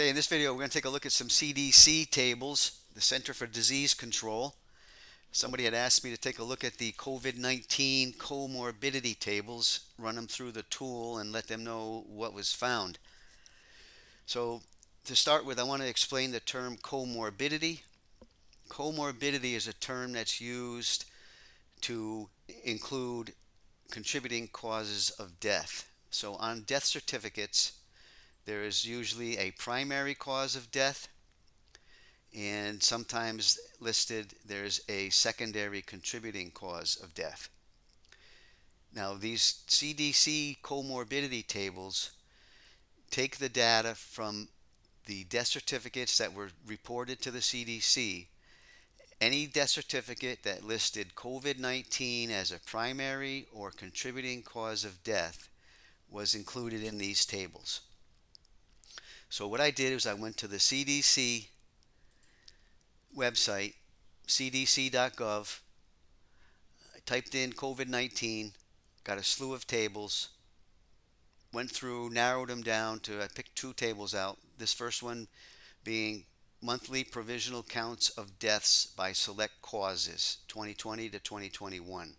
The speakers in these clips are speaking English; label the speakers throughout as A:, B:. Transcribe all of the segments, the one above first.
A: Okay, in this video, we're going to take a look at some CDC tables, the Center for Disease Control. Somebody had asked me to take a look at the COVID-19 comorbidity tables, run them through the tool, and let them know what was found. So, to start with, I want to explain the term comorbidity. Comorbidity is a term that's used to include contributing causes of death. So, on death certificates, there is usually a primary cause of death, and sometimes listed there's a secondary contributing cause of death. Now, these CDC comorbidity tables take the data from the death certificates that were reported to the CDC. Any death certificate that listed COVID-19 as a primary or contributing cause of death was included in these tables. So what I did was I went to the CDC website, cdc.gov. I typed in COVID-19, got a slew of tables, went through, narrowed them down to, I picked two tables out. This first one being monthly provisional counts of deaths by select causes, 2020 to 2021.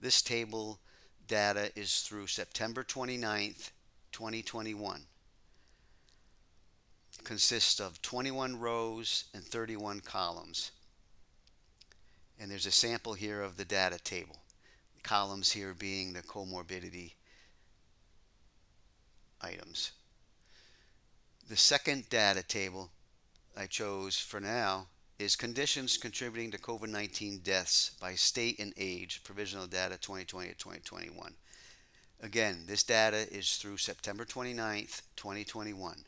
A: This table data is through September 29th, 2021. Consists of 21 rows and 31 columns. And there's a sample here of the data table. The columns here being the comorbidity items. The second data table I chose for now is conditions contributing to COVID-19 deaths by state and age, provisional data 2020 to 2021. Again, this data is through September 29th, 2021.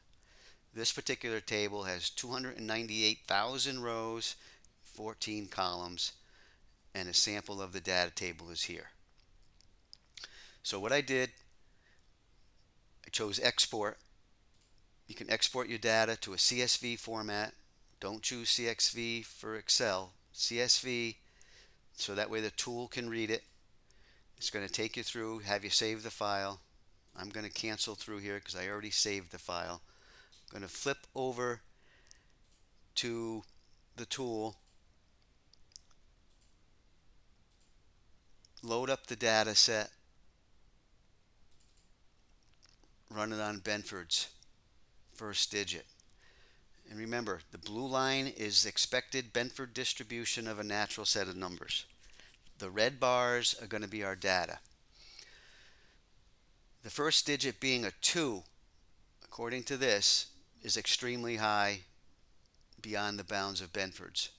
A: This particular table has 298,000 rows, 14 columns, and a sample of the data table is here. So what I did, I chose export. You can export your data to a CSV format. Don't choose CSV for Excel. CSV, so that way the tool can read it. It's going to take you through, have you save the file. I'm going to cancel through here because I already saved the file. I'm going to flip over to the tool, load up the data set, run it on Benford's first digit. And remember, the blue line is expected Benford distribution of a natural set of numbers. The red bars are going to be our data. The first digit being a 2, according to this, is extremely high beyond the bounds of Benford's.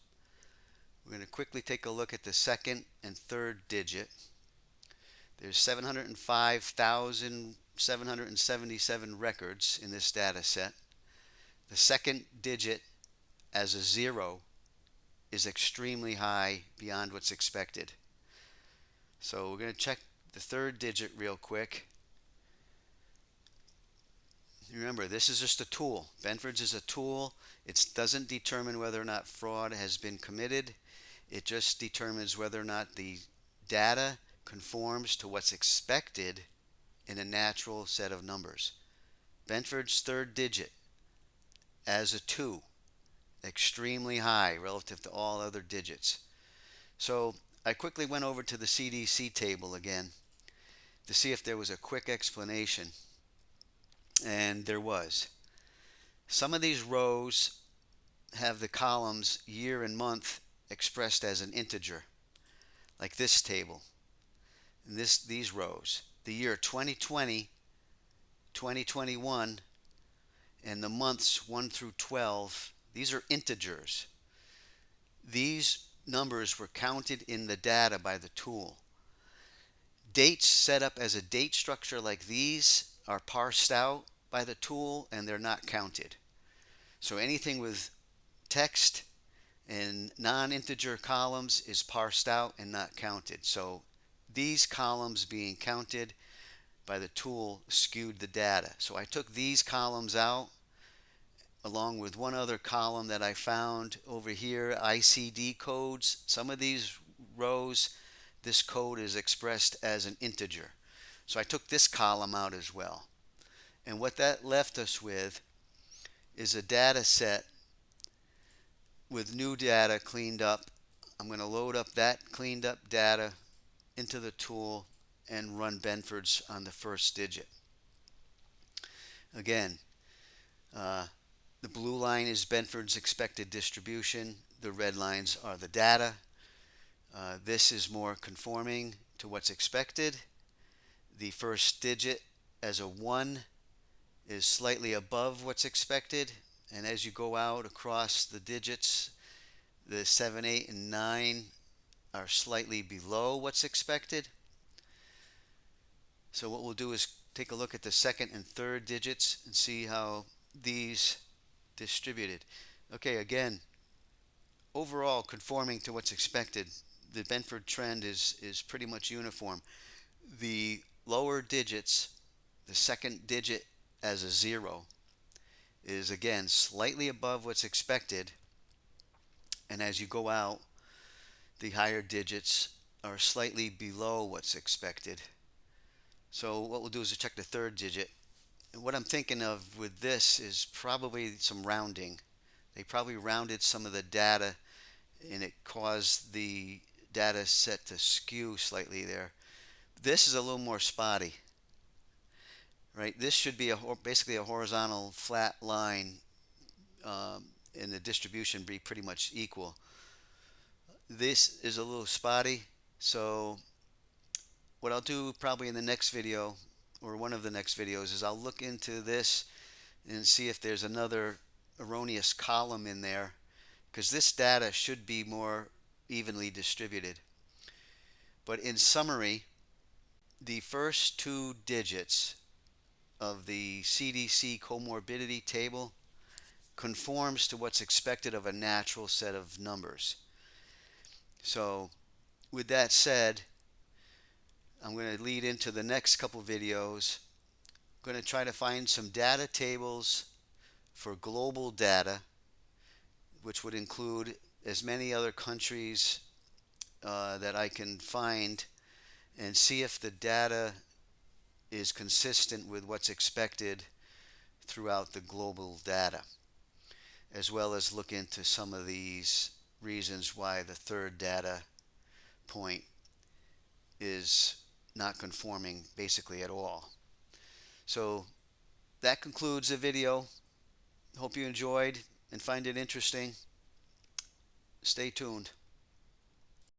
A: We're going to quickly take a look at the second and third digit. There's 705,777 records in this data set. The second digit as a 0 is extremely high beyond what's expected. So we're going to check the third digit real quick. Remember, this is just a tool. Benford's is a tool. It doesn't determine whether or not fraud has been committed. It just determines whether or not the data conforms to what's expected in a natural set of numbers. Benford's third digit as a 2, extremely high relative to all other digits. So I quickly went over to the CDC table again to see if there was a quick explanation. And there was. Some of these rows have the columns year and month expressed as an integer, like this table. And these rows, the year 2020, 2021, and the months 1 through 12, these are integers. These numbers were counted in the data by the tool. Dates set up as a date structure like these are parsed out by the tool and they're not counted. So anything with text and non-integer columns is parsed out and not counted. So these columns being counted by the tool skewed the data. So I took these columns out along with one other column that I found over here, ICD codes. Some of these rows, this code is expressed as an integer. So I took this column out as well. And what that left us with is a data set with new data cleaned up. I'm going to load up that cleaned up data into the tool and run Benford's on the first digit. Again, uh, the blue line is Benford's expected distribution. The red lines are the data. This is more conforming to what's expected. The first digit as a 1 is slightly above what's expected. And as you go out across the digits, the 7, 8, and 9 are slightly below what's expected. So what we'll do is take a look at the second and third digits and see how these distributed. Okay, again, overall conforming to what's expected. The Benford trend is pretty much uniform. The lower digits, the second digit as a 0, is again slightly above what's expected. And as you go out, the higher digits are slightly below what's expected. So what we'll do is check the third digit. And what I'm thinking of with this is probably some rounding. They probably rounded some of the data and it caused the data set to skew slightly there. This is a little more spotty, right? This should be basically a horizontal flat line, and the distribution be pretty much equal. This is a little spotty, so what I'll do probably in the next video or one of the next videos is I'll look into this and see if there's another erroneous column in there, because this data should be more evenly distributed. But in summary, the first two digits of the CDC comorbidity table conforms to what's expected of a natural set of numbers. So with that said, I'm going to lead into the next couple videos. I'm going to try to find some data tables for global data, which would include as many other countries that I can find, and see if the data is consistent with what's expected throughout the global data, as well as look into some of these reasons why the third data point is not conforming basically at all. So that concludes the video. Hope you enjoyed and find it interesting. Stay tuned.